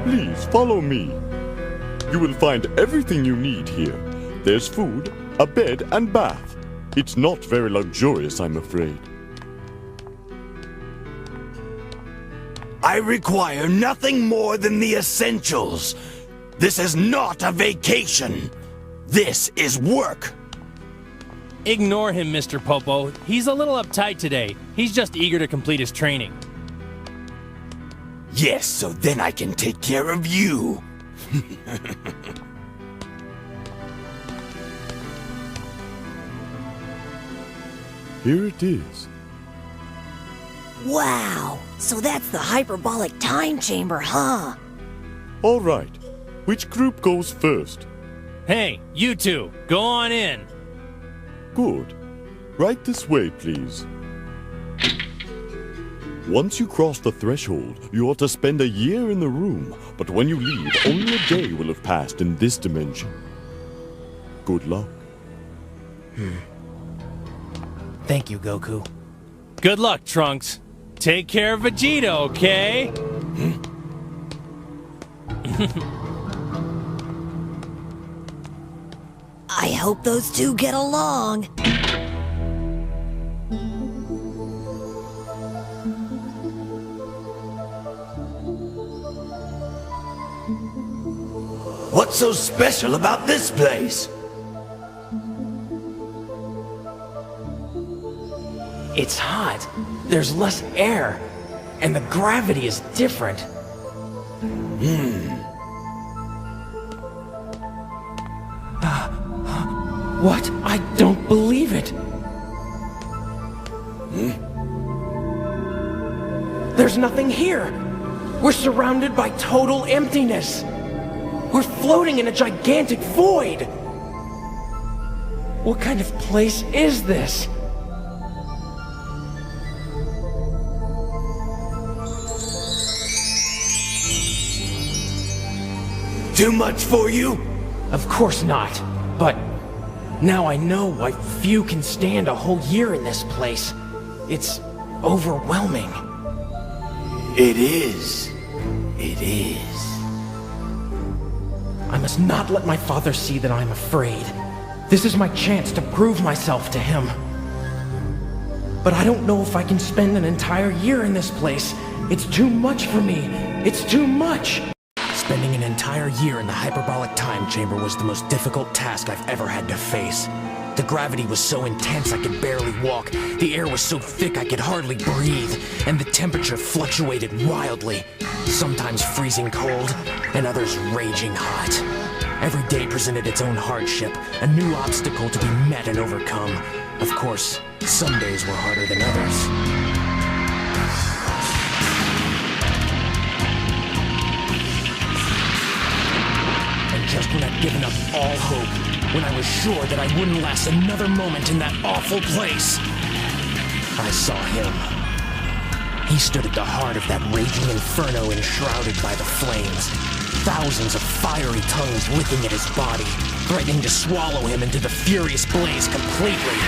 Please follow me. You will find everything you need here. There's food, a bed, and bath. It's not very luxurious, I'm afraid. I require nothing more than the essentials. This is not a vacation. This is work. Ignore him, Mr. Popo. He's a little uptight today. He's just eager to complete his training. Yes, so then I can take care of you. Here it is. Wow! So that's the hyperbolic time chamber, huh? All right. Which group goes first? Hey, you two, go on in. Good. Right this way, please. Once you cross the threshold, you ought to spend a year in the room, but when you leave, only a day will have passed in this dimension. Good luck. Thank you, Goku. Good luck, Trunks. Take care of Vegeta, okay? I hope those two get along. What's so special about this place? It's hot. There's less air. And the gravity is different. What? I don't believe it. There's nothing here. We're surrounded by total emptiness. We're floating in a gigantic void. What kind of place is this? Too much for you? Of course not. But now I know why few can stand a whole year in this place. It's overwhelming. It is. It is. I must not let my father see that I'm afraid. This is my chance to prove myself to him. But I don't know if I can spend an entire year in this place. It's too much for me. It's too much. Spending an entire year in the hyperbolic time chamber was the most difficult task I've ever had to face. The gravity was so intense I could barely walk, the air was so thick I could hardly breathe, and the temperature fluctuated wildly, sometimes freezing cold, and others raging hot. Every day presented its own hardship, a new obstacle to be met and overcome. Of course, some days were harder than others. Just when I'd given up all hope, when I was sure that I wouldn't last another moment in that awful place, I saw him. He stood at the heart of that raging inferno enshrouded by the flames. Thousands of fiery tongues licking at his body, threatening to swallow him into the furious blaze completely.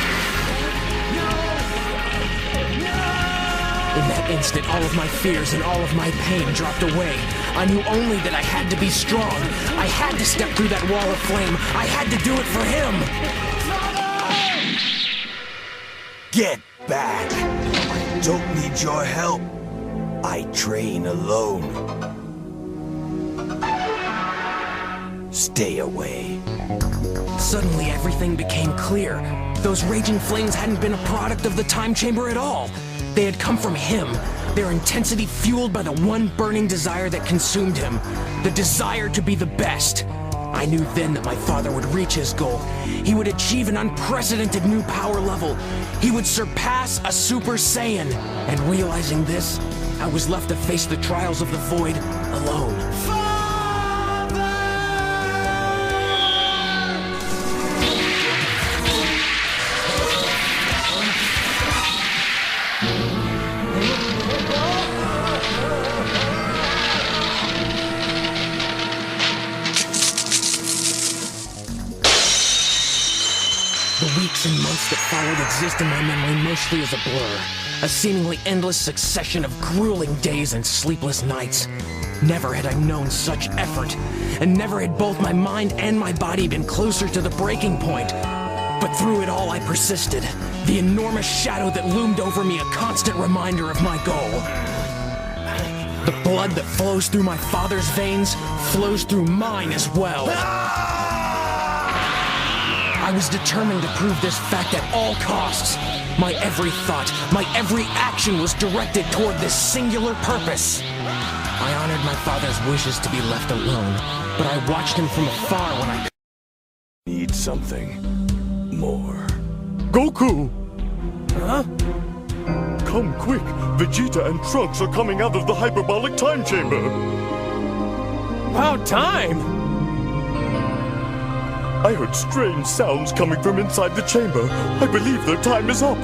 In that instant, all of my fears and all of my pain dropped away. I knew only that I had to be strong. I had to step through that wall of flame. I had to do it for him. Get back. I don't need your help. I train alone. Stay away. Suddenly, everything became clear. Those raging flames hadn't been a product of the time chamber at all. They had come from him, their intensity fueled by the one burning desire that consumed him, the desire to be the best. I knew then that my father would reach his goal. He would achieve an unprecedented new power level. He would surpass a Super Saiyan. And realizing this, I was left to face the trials of the void alone. weeks and months that followed exist in my memory mostly as a blur. A seemingly endless succession of grueling days and sleepless nights. Never had I known such effort, and never had both my mind and my body been closer to the breaking point. But through it all I persisted, the enormous shadow that loomed over me a constant reminder of my goal. The blood that flows through my father's veins flows through mine as well. I was determined to prove this fact at all costs. My every thought, my every action was directed toward this singular purpose. I honored my father's wishes to be left alone, but I watched him from afar when I Need something more. Goku! Huh? Come quick! Vegeta and Trunks are coming out of the hyperbolic time chamber! About time! I heard strange sounds coming from inside the chamber. I believe their time is up.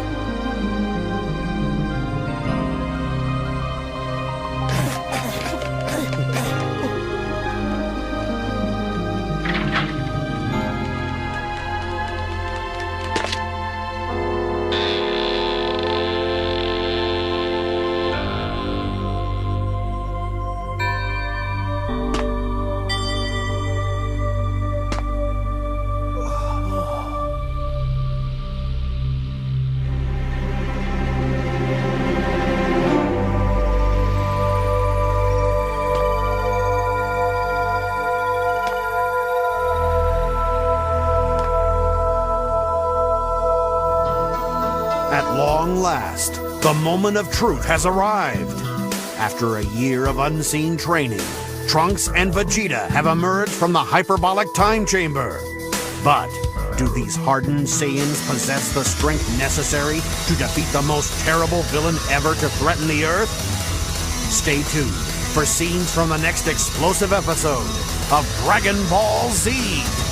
At long last, the moment of truth has arrived. After a year of unseen training, Trunks and Vegeta have emerged from the hyperbolic time chamber. But do these hardened Saiyans possess the strength necessary to defeat the most terrible villain ever to threaten the Earth? Stay tuned for scenes from the next explosive episode of Dragon Ball Z.